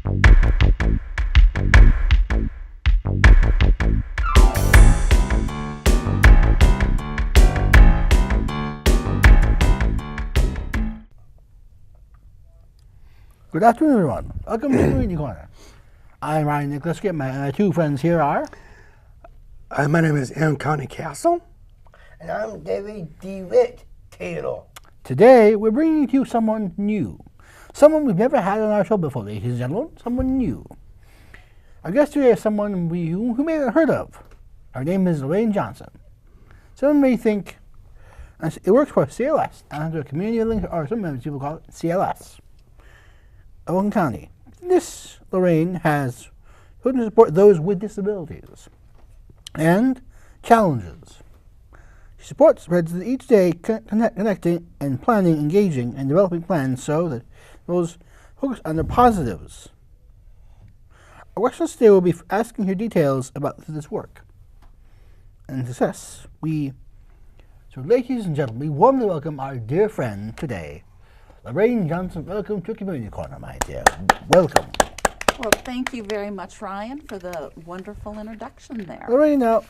Good afternoon, everyone. Welcome to the Reading Corner. I'm Ryan Nicholas. My two friends here are. My name is Aaron Karnig Castle. And I'm DeWitt Taylor. Today, we're bringing to you someone new. Someone we've never had on our show before, ladies and gentlemen. Someone new. Our guest today is someone who may have heard of. Her name is Lorraine Johnson. Some may think it works for CLS, and a community link, or some people call it CLS. Owen County. This Lorraine has put to support those with disabilities and challenges. She supports residents each day, connecting and planning, engaging, and developing plans so that those focus on the positives. Our question today will be asking her details about this work and success. So, ladies and gentlemen, we warmly welcome our dear friend today, Lorraine Johnson. Welcome to Community Corner, my dear. Welcome. Well, thank you very much, Ryan, for the wonderful introduction there. Lorraine, now,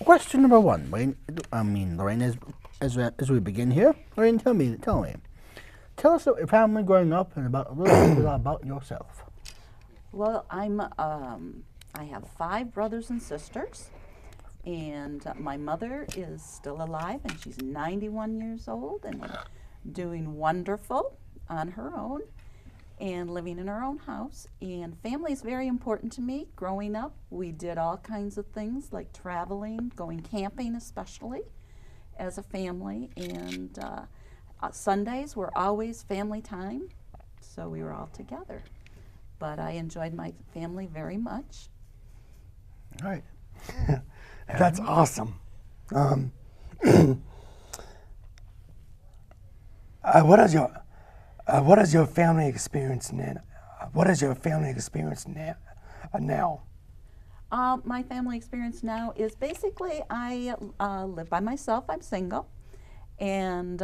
question number one. Lorraine, as we begin here, Lorraine, tell us about your family growing up and about a little bit about yourself. Well, I have 5 brothers and sisters, and my mother is still alive, and she's 91 years old and doing wonderful on her own and living in her own house. And family is very important to me. Growing up, we did all kinds of things like traveling, going camping especially as a family, and Sundays were always family time, so we were all together. But I enjoyed my family very much. All right. That's awesome. What is your family experience now? What is your family experience now? My family experience now is basically I live by myself. I'm single, and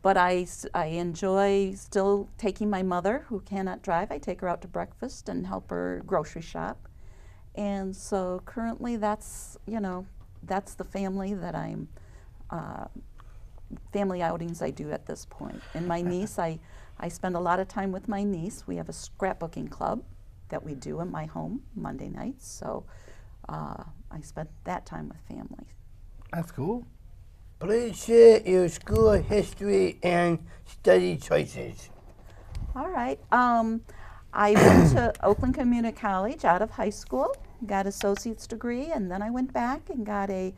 but I enjoy still taking my mother, who cannot drive. I take her out to breakfast and help her grocery shop, and so currently that's the family that I'm. Family outings I do at this point. And my niece, I spend a lot of time with my niece. We have a scrapbooking club that we do in my home Monday nights, so I spend that time with family. That's cool. Please share your school history and study choices. All right. I went to Oakland Community College out of high school, got associate's degree, and then I went back and got a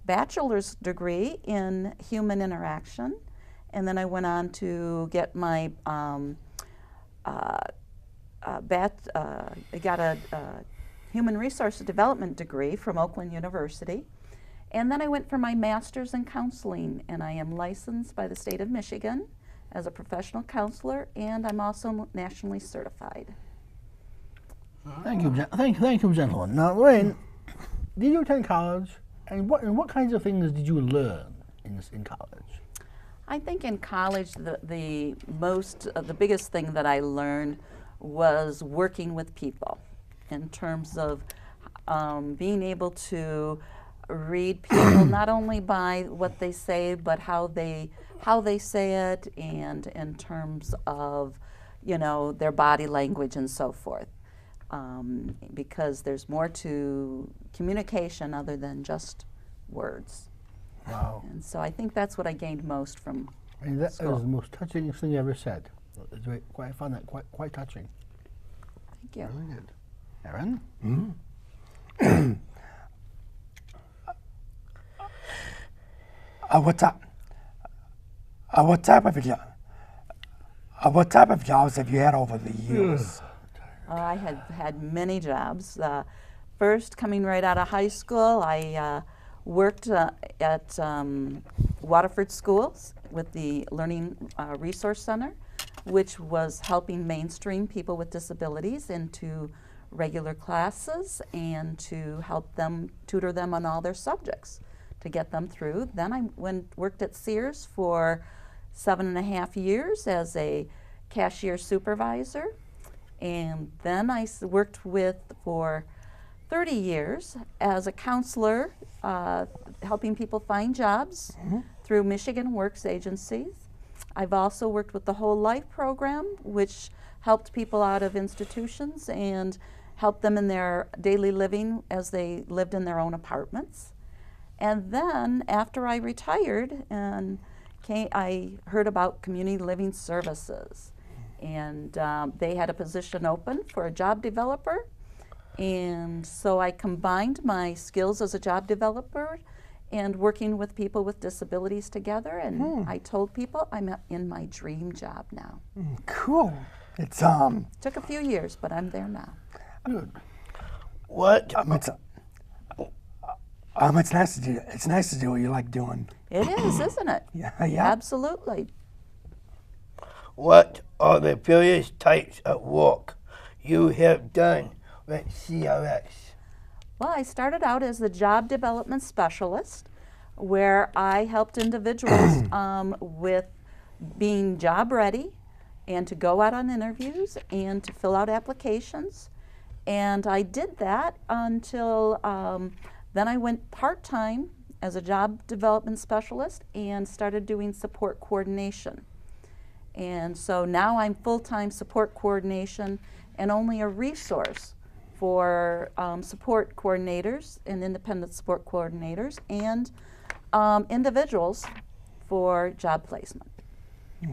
bachelor's degree in human interaction, and then I went on to get my I got a human resource development degree from Oakland University, and then I went for my master's in counseling, and I am licensed by the state of Michigan as a professional counselor, and I'm also nationally certified. Thank you, gentlemen. Now, Lorraine, did you attend college? And what kinds of things did you learn in college? I think in college the biggest thing that I learned was working with people, in terms of being able to read people not only by what they say but how they say it, and in terms of their body language and so forth. Because there's more to communication other than just words. Wow. And so I think that's what I gained most from that school. was the most touching thing you ever said. I found that quite touching. Thank you. Really good. Aaron? Mm-hmm. What type of jobs have you had over the years? I had many jobs. First, coming right out of high school, I worked at Waterford Schools with the Learning Resource Center, which was helping mainstream people with disabilities into regular classes and to help them, tutor them on all their subjects to get them through. Then I worked at Sears for 7.5 years as a cashier supervisor, And then I worked for 30 years as a counselor, helping people find jobs through Michigan Works agencies. I've also worked with the Whole Life program, which helped people out of institutions and helped them in their daily living as they lived in their own apartments. And then after I retired, I heard about community living services. And they had a position open for a job developer. And so I combined my skills as a job developer and working with people with disabilities together. And I told people I'm in my dream job now. Cool. It's Took a few years, but I'm there now. Good. What? It's nice to do. It's nice to do what you like doing. It is, isn't it? Yeah. Absolutely. What are the various types of work you have done with CLS? Well, I started out as the job development specialist, where I helped individuals with being job ready and to go out on interviews and to fill out applications. And I did that until then I went part-time as a job development specialist and started doing support coordination. And so now I'm full-time support coordination and only a resource for support coordinators and independent support coordinators and individuals for job placement.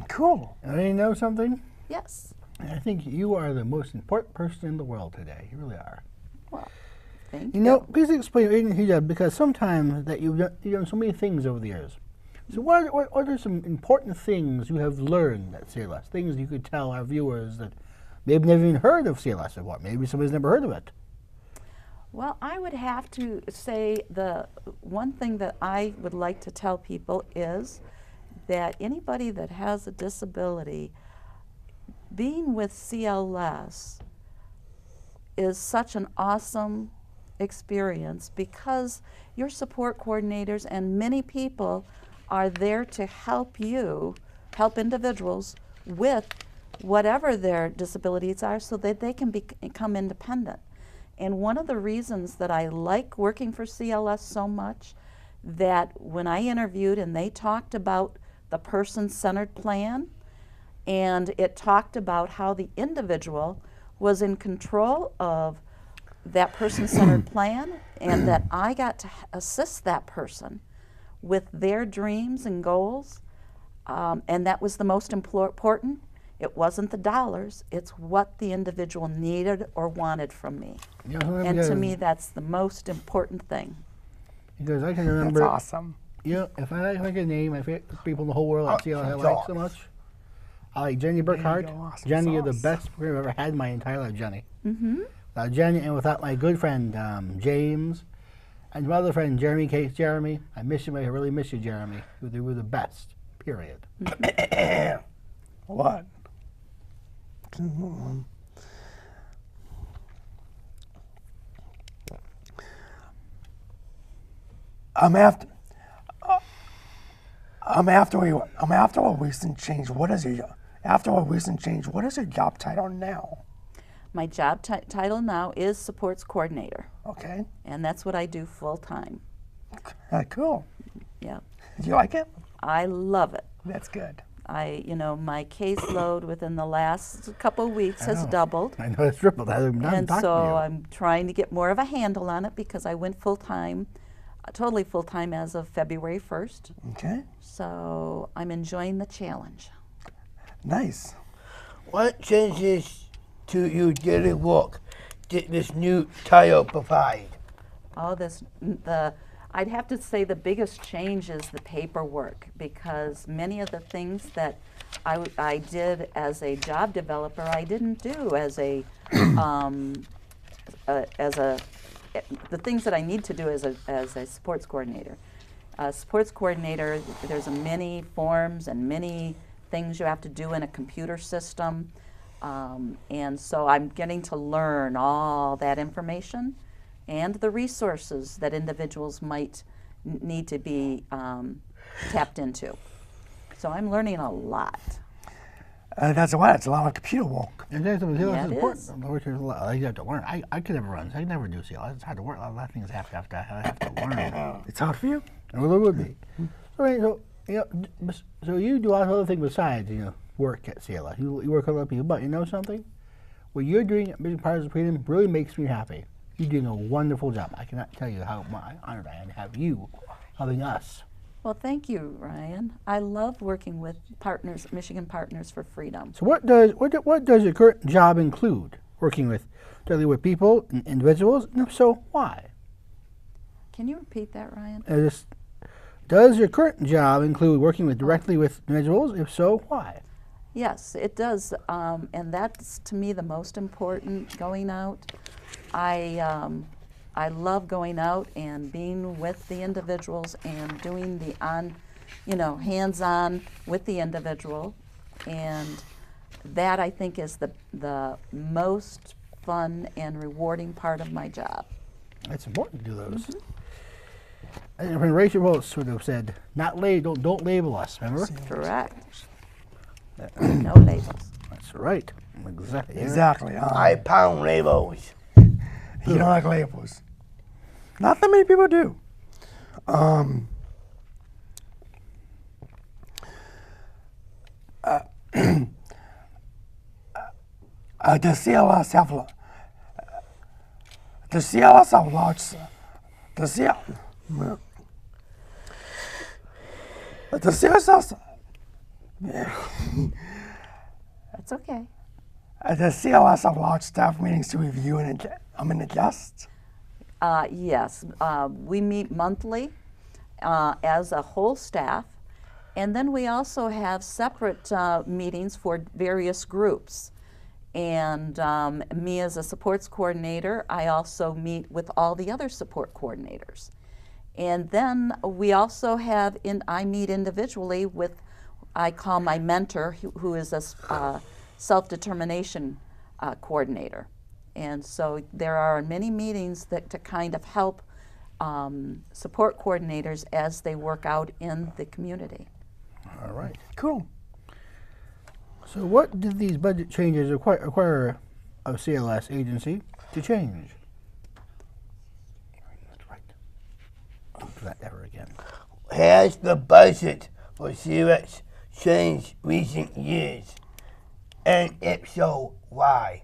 Cool. And you know something? Yes. I think you are the most important person in the world today. You really are. Well, thank You know, please explain your agency job, because sometimes that you've done so many things over the years. So what are some important things you have learned at CLS? Things you could tell our viewers that maybe never even heard of CLS before. Maybe somebody's never heard of it. Well, I would have to say the one thing that I would like to tell people is that anybody that has a disability, being with CLS is such an awesome experience because your support coordinators and many people are there to help help individuals with whatever their disabilities are so that they can become independent. And one of the reasons that I like working for CLS so much, that when I interviewed and they talked about the person-centered plan, and it talked about how the individual was in control of that person-centered plan, and that I got to assist that person with their dreams and goals, and that was the most important. It wasn't the dollars, it's what the individual needed or wanted from me. You know, And to me, that's the most important thing. because I can remember. That's awesome. You know, if I could name my favorite people in the whole world at CLS I like so much, I like Jenny Burkhart. go, awesome Jenny, you're the sauce. best we've ever had in my entire life, Jenny. Mm-hmm. Jenny, and without my good friend James, and my other friend Jeremy, I miss you. I really miss you, Jeremy. You were the best. Period. What? After a recent change. What is your job title now? My job title now is supports coordinator, Okay. and that's what I do full time. Cool. Yeah, Do you like it? I love it. That's good. My caseload within the last couple of weeks has know. doubled. I know it's tripled. I'm And talking so to you. I'm trying to get more of a handle on it because I went full-time, totally full-time as of February 1st. Okay. So I'm enjoying the challenge. Nice. What changes to your daily work did this new title provide? I'd have to say the biggest change is the paperwork, because many of the things that I did as a job developer, I didn't do as the things that I need to do as a sports coordinator. Sports coordinator, there's many forms and many things you have to do in a computer system, and so I'm getting to learn all that information and the resources that individuals might need to be tapped into. So I'm learning a lot. That's why it's a lot of computer work. Exactly. Yeah, CLS it is important. is. Which is a lot. You have to learn. I could never run. I never do CLS. It's hard to work. A lot of things I have to learn. It's hard for you? It really would be. So, so you do a lot of other things besides, work at CLS. You work with other people, but you know something? What you're doing at Mission Partners of Freedom really makes me happy. You're doing a wonderful job. I cannot tell you how honored I am to have you helping us. Well, thank you, Ryan. I love working with partners, Michigan Partners for Freedom. So what does your current job include? Working directly with people, and individuals, and if so, why? Can you repeat that, Ryan? Does your current job include working directly with individuals? If so, why? Yes, it does, and that's to me the most important. Going out, I love going out and being with the individuals and doing the hands-on with the individual, and that I think is the most fun and rewarding part of my job. It's important to do those. And when Rachel Willis would have said, don't label us, remember? Correct. No labels. That's right. Exactly. Exactly. I pound labels. You don't like labels. Not that many people do. The CLS have lots. The CLS. That's okay. The CLS have large staff meetings to review and adjust. Yes, we meet monthly as a whole staff, and then we also have separate meetings for various groups. And me as a supports coordinator, I also meet with all the other support coordinators. And then we also have, I meet individually with, I call my mentor, who is a self-determination coordinator. And so there are many meetings that to kind of help support coordinators as they work out in the community. All right. Cool. So what did these budget changes require of CLS agency to change? That's right. Don't do that ever again. Has the budget for CLS changed recent years? And if so, why?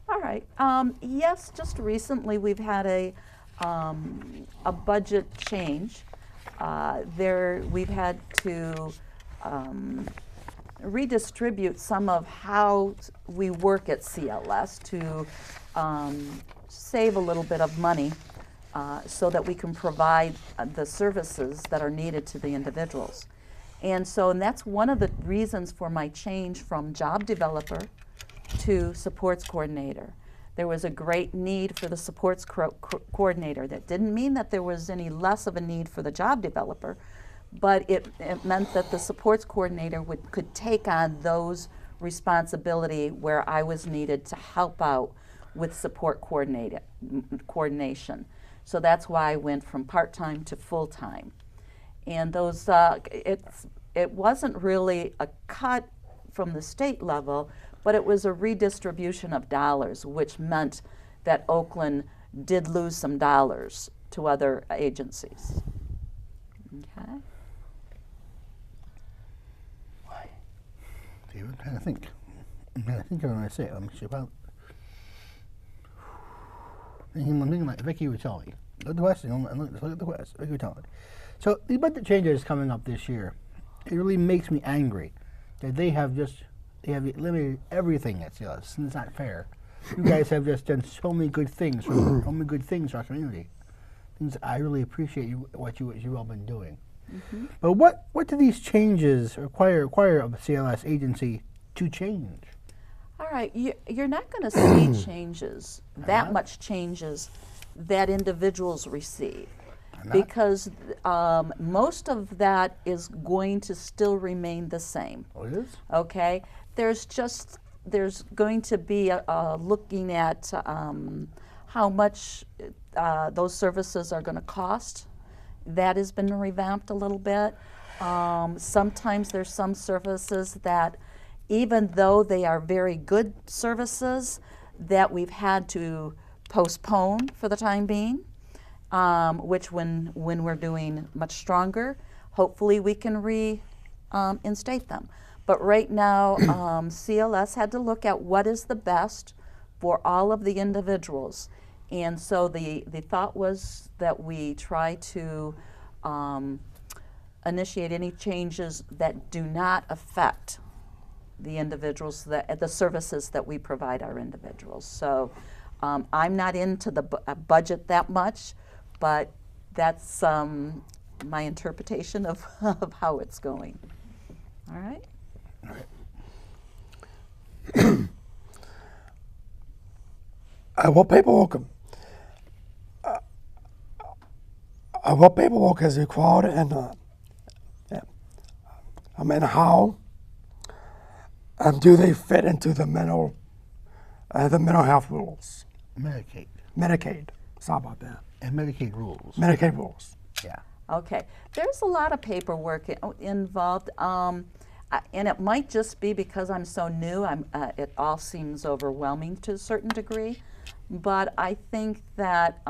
All right. Yes, just recently we've had a budget change. We've had to redistribute some of how we work at CLS to save a little bit of money so that we can provide the services that are needed to the individuals. And that's one of the reasons for my change from job developer to supports coordinator. There was a great need for the supports coordinator. That didn't mean that there was any less of a need for the job developer, but it meant that the supports coordinator could take on those responsibility where I was needed to help out with support coordination. So that's why I went from part-time to full-time. And those, it wasn't really a cut from the state level, but it was a redistribution of dollars, which meant that Oakland did lose some dollars to other agencies. Okay. I'm trying to think. I'm going to say it. Let me see about. I'm thinking like Vicky would tell me. Look at the question. Look at the question. Vicky would tell me. So these budget changes coming up this year, it really makes me angry that they have eliminated everything at CLS, and it's not fair. You guys have just done so many good things for our community. Things I really appreciate what you've all been doing. Mm-hmm. But what do these changes require of a CLS agency to change? All right, you're not going to see changes, that much changes that individuals receive, because most of that is going to still remain the same. Oh, it is? Okay, there's going to be looking at how much those services are going to cost. That has been revamped a little bit. Sometimes there's some services that even though they are very good services that we've had to postpone for the time being, which when we're doing much stronger, hopefully we can reinstate them. But right now, CLS had to look at what is the best for all of the individuals. And so the thought was that we try to initiate any changes that do not affect the individuals, the services that we provide our individuals. So I'm not into the budget that much, but that's my interpretation of how it's going. All right? All right. What paperwork is required and how do they fit into the mental health rules? Medicaid. Sorry about that. And Medicaid rules. Medicaid rules. Yeah. Okay. There's a lot of paperwork involved, and it might just be because I'm so new. It all seems overwhelming to a certain degree, but I think that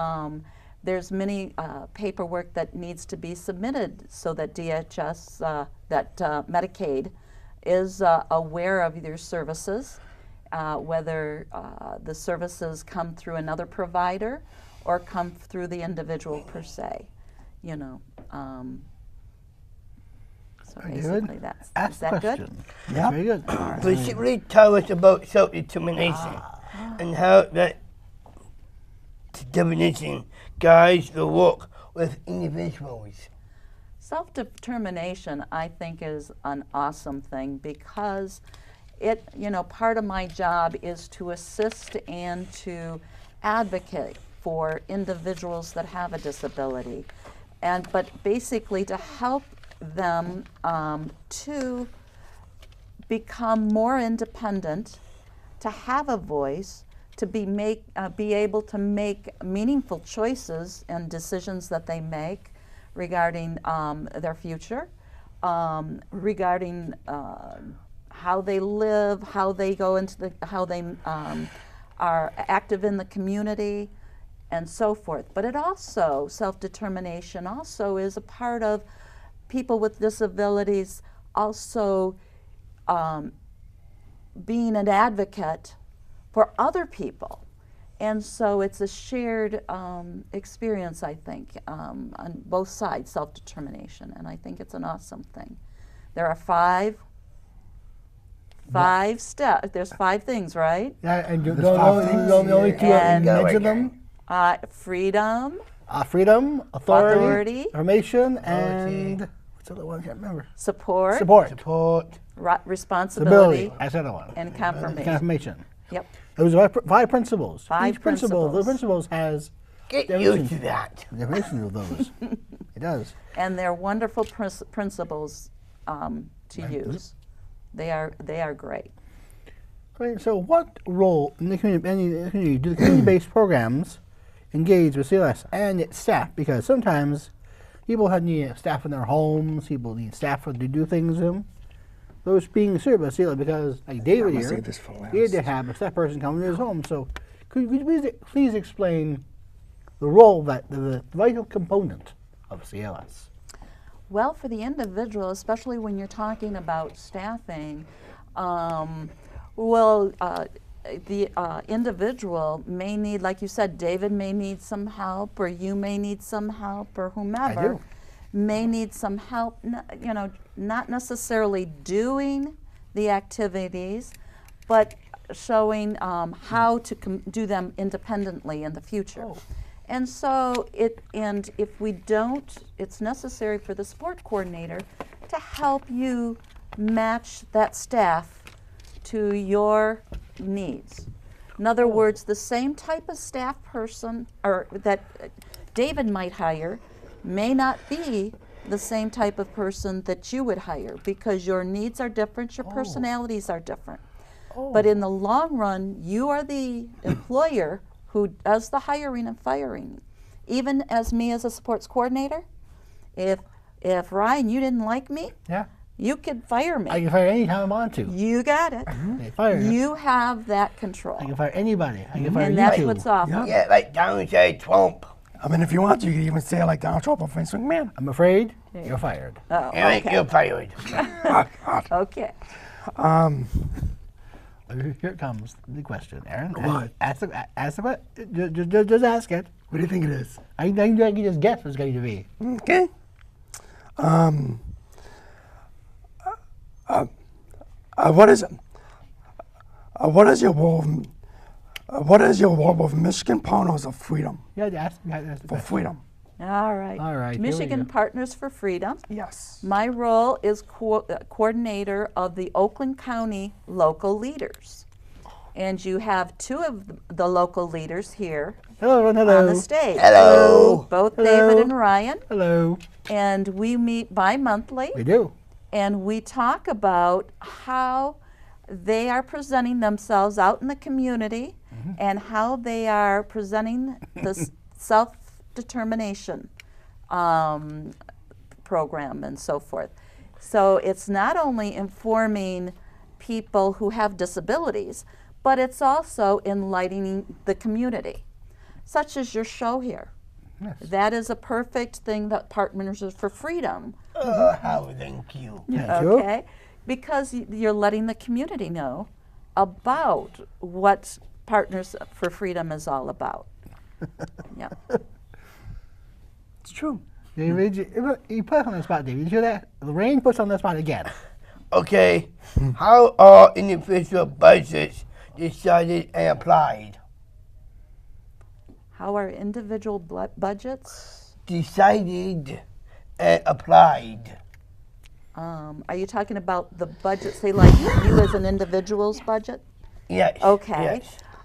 there's many paperwork that needs to be submitted so that DHS, Medicaid, is aware of your services, whether the services come through another provider or come through the individual per se. You know, so basically that's, Ask is that the good? question. Yeah. Very good. Basically, tell us about self-determination and how that determination guides the work with individuals. Self-determination, I think, is an awesome thing because it, part of my job is to assist and to advocate for individuals that have a disability, but basically to help them to become more independent, to have a voice, to be able to make meaningful choices and decisions that they make regarding their future, regarding how they live, how they go into how they are active in the community, and so forth. But it also, self-determination also is a part of people with disabilities also being an advocate for other people. And so it's a shared experience, I think, on both sides, self-determination, and I think it's an awesome thing. There are five steps. There's 5 things, right? Yeah, and you There's don't 5 things. only two And- mention them. Freedom, Freedom, authority, Authority. information, and what's the other one? I can't remember. support, Support. responsibility, Stability. That's the other one. and confirmation. Confirmation. Yep. Those are 5 principles. 5 Each principle, the principles has Get definition. used to that. definition of those. It does. And they're wonderful principles to use. They are great. Right, so what role in the community do the community-based programs engage with CLS and its staff? Because sometimes people need staff in their homes, people need staff to do things with them. Those being served by CLS, because like David I'm gonna here, save this for last. he had to have a staff person come to his home. So could you please explain the role, the vital component of CLS? Well, for the individual, especially when you're talking about staffing, the individual may need, like you said, David may need some help, or you may need some help, or whomever may need some help, not necessarily doing the activities, but showing how to do them independently in the future. And so if we don't, it's necessary for the sport coordinator to help you match that staff to your needs. In other words, the same type of staff person or that David might hire may not be the same type of person that you would hire, because your needs are different, your personalities are different. But in the long run, you are the employer who does the hiring and firing. Even as me as a sports coordinator, if Ryan, you didn't like me, You could fire me. I can fire anytime I want to. You got it. They fire you. You have that control. I can fire anybody. I can fire And you that's too. what's awful. Yeah, like Donald J. Trump. I mean, if you want to, you can even say it like Donald Trump or Vince McMahon. I'm afraid you're fired. Oh, Eric, okay. you're fired. Okay. Here comes the question, Aaron. What? Ask the question. Just ask it. What do you think it is? I can just guess what it's going to be. Okay. What is your war with Michigan Partners of Freedom? You had to ask the For question. freedom. All right. All right, here we Michigan go. Partners for Freedom. Yes. My role is coordinator of the Oakland County local leaders. And you have two of the local leaders here Hello, on hello. the stage. Hello. Both Hello. David and Ryan. Hello. And we meet bi-monthly. We do. And we talk about how they are presenting themselves out in the community and how they are presenting the self-determination program and so forth. So it's not only informing people who have disabilities, but it's also enlightening the community, such as your show here. Yes. That is a perfect thing that Partners for Freedom. How thank you. Thank you. Okay, because you're letting the community know about what Partners for Freedom is all about. Yeah. It's true. You put us on the spot, David. You hear that? Lorraine puts us on the spot again. Okay, how are individual budgets decided and applied? How are individual budgets? Decided and applied. Are you talking about the budget, say like you as an individual's budget? Yes. Okay.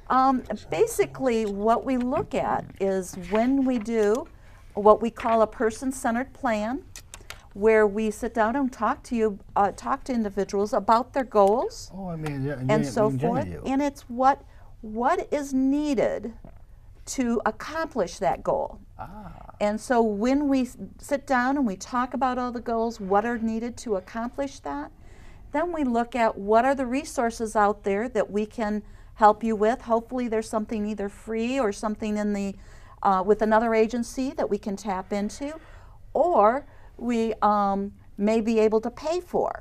Yes. Basically, what we look at is when we do what we call a person-centered plan, where we sit down and talk to individuals about their goals Oh, I mean, and so Jenny forth, do. and it's what is needed to accomplish that goal. And so when we sit down and we talk about all the goals, what are needed to accomplish that, then we look at what are the resources out there that we can help you with. Hopefully there's something either free or something in the with another agency that we can tap into, or we may be able to pay for,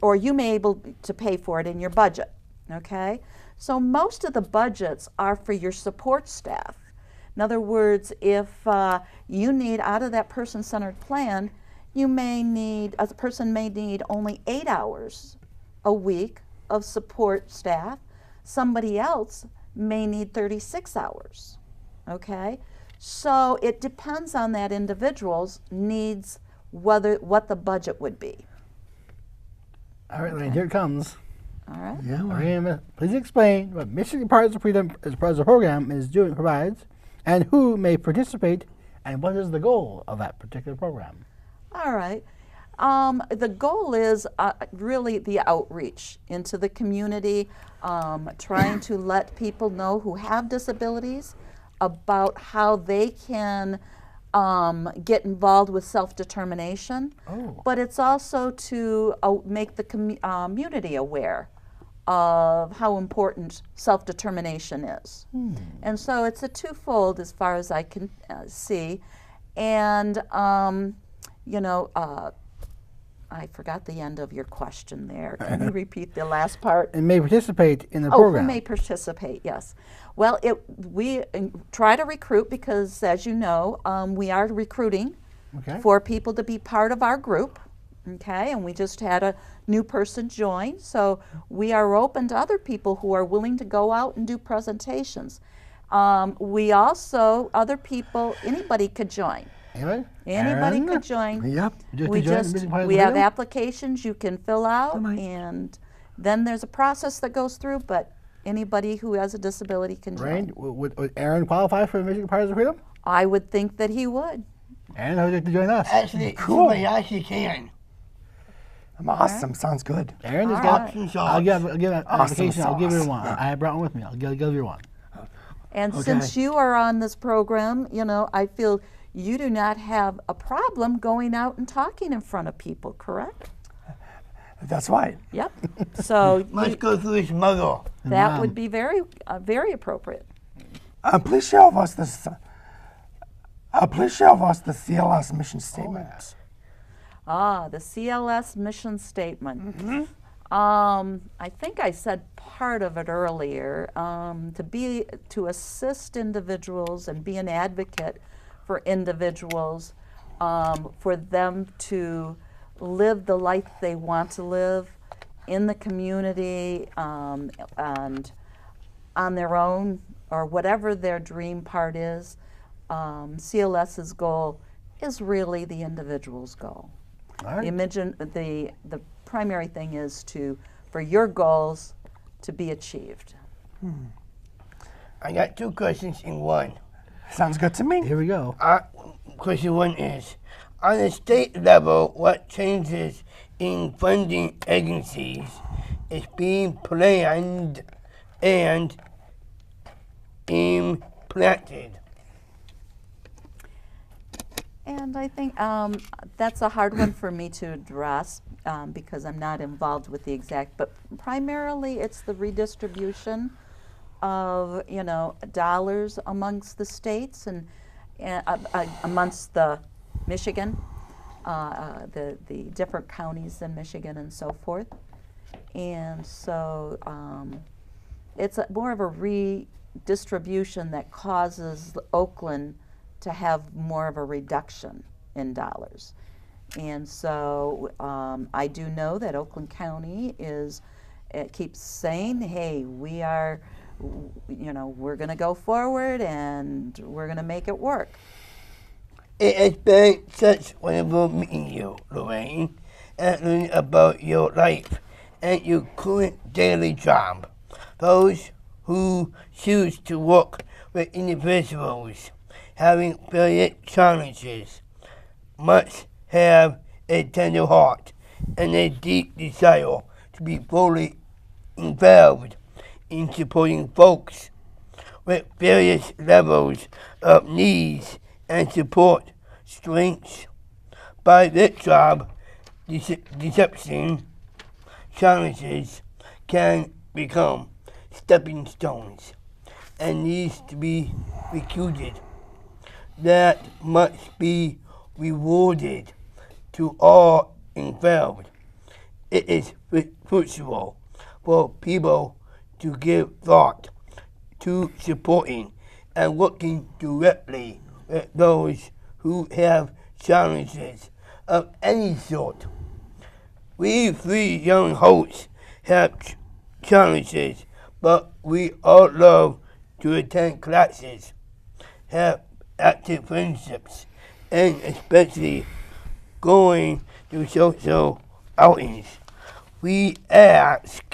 or you may be able to pay for it in your budget, okay? So most of the budgets are for your support staff. In other words, if you need out of that person-centered plan, you may need, a person may need only 8 hours a week of support staff. Somebody else may need 36 hours, okay? So it depends on that individual's needs, what the budget would be. All right, Lorraine, here it comes. All right? Yeah. Well, Lorraine, please explain what Michigan Partners for Freedom as part of the program provides, and who may participate, and what is the goal of that particular program. All right. The goal is really the outreach into the community, trying to let people know who have disabilities about how they can get involved with self-determination. Oh. But it's also to make the community aware of how important self-determination is. And so it's a twofold as far as I can see. And, you know, I forgot the end of your question there. Can you repeat the last part? And may participate in the Oh, program. who may participate, yes. Well, we try to recruit because, as you know, we are recruiting Okay. for people to be part of our group, okay? And we just had a new person join, so we are open to other people who are willing to go out and do presentations. We also, other people, anybody could join. Anybody? Anybody Aaron? could join. Yep. We we have applications you can fill out, Am I- and then there's a process that goes through, but anybody who has a disability can Lorraine, join. would Aaron qualify for Michigan Partners for Freedom? I would think that he would. Aaron, how would you like to join us? Actually, Cool. somebody actually can. I'm awesome. Sounds good. Aaron, just All got. right. Options I'll are. give an Awesome application. I'll give you sauce. one. I brought one with me. I'll give you one. And Okay. since you are on this program, you know, I feel you do not have a problem going out and talking in front of people, correct? That's right. Yep. So Must go through his mother. that would be very, very appropriate. Please share with us this. Please share with us the CLS Mission Statement. The CLS Mission Statement. I think I said part of it earlier. To assist individuals and be an advocate for individuals, for them to live the life they want to live in the community, and on their own, or whatever their dream part is. CLS's goal is really the individual's goal. All right. The primary thing is for your goals to be achieved. I got 2 questions in one. Sounds good to me. Here we go. Question 1 is, on the state level, what changes in funding agencies is being planned and implemented? And I think that's a hard one for me to address because I'm not involved with the exact, but primarily it's the redistribution of, dollars amongst the states and amongst the Michigan, the different counties in Michigan and so forth. And so it's more of a redistribution that causes Oakland to have more of a reduction in dollars. And so I do know that Oakland County keeps saying, hey, we're going to go forward and we're going to make it work. It has been such wonderful meeting you, Lorraine, and learning about your life and your current daily job. Those who choose to work with individuals having various challenges must have a tender heart and a deep desire to be fully involved in supporting folks with various levels of needs and support strengths. By this job, deception challenges can become stepping stones and needs to be recruited. That must be rewarded to all involved. It is crucial for people to give thought to supporting and working directly with those who have challenges of any sort. We 3 young hosts have challenges, but we all love to attend classes, have active friendships, and especially going to social outings. We ask,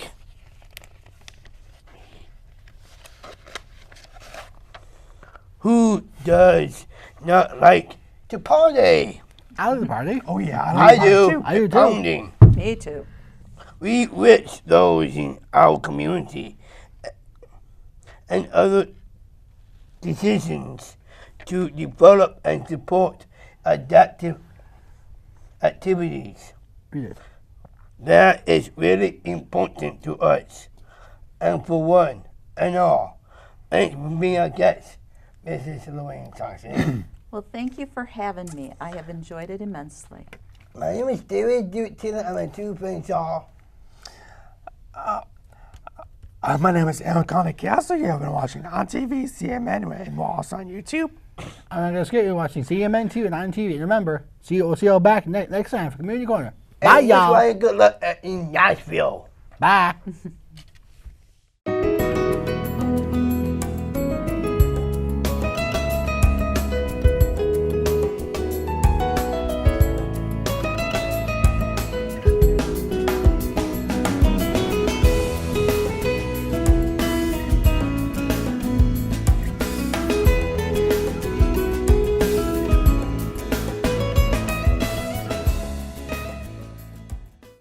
who does not like to party? I like the party. Oh yeah, I do. too. I do too. Pounding. Me too. We wish those in our community and other decisions to develop and support adaptive activities. Yes. That is really important to us. And for one and all, thanks for being our guest, Mrs. Lorraine Thompson. Well, thank you for having me. I have enjoyed it immensely. My name is DeWitt. I'm a 2 friends all. My name is Aaron Karnig. You have been watching ONTV, CMN, and we're also on YouTube. I'm not going to skip you watching CMN 2 and ONTV. And remember, we'll see you all back next time for Community Corner. Bye, And y'all. wish you good luck in Nashville. Bye.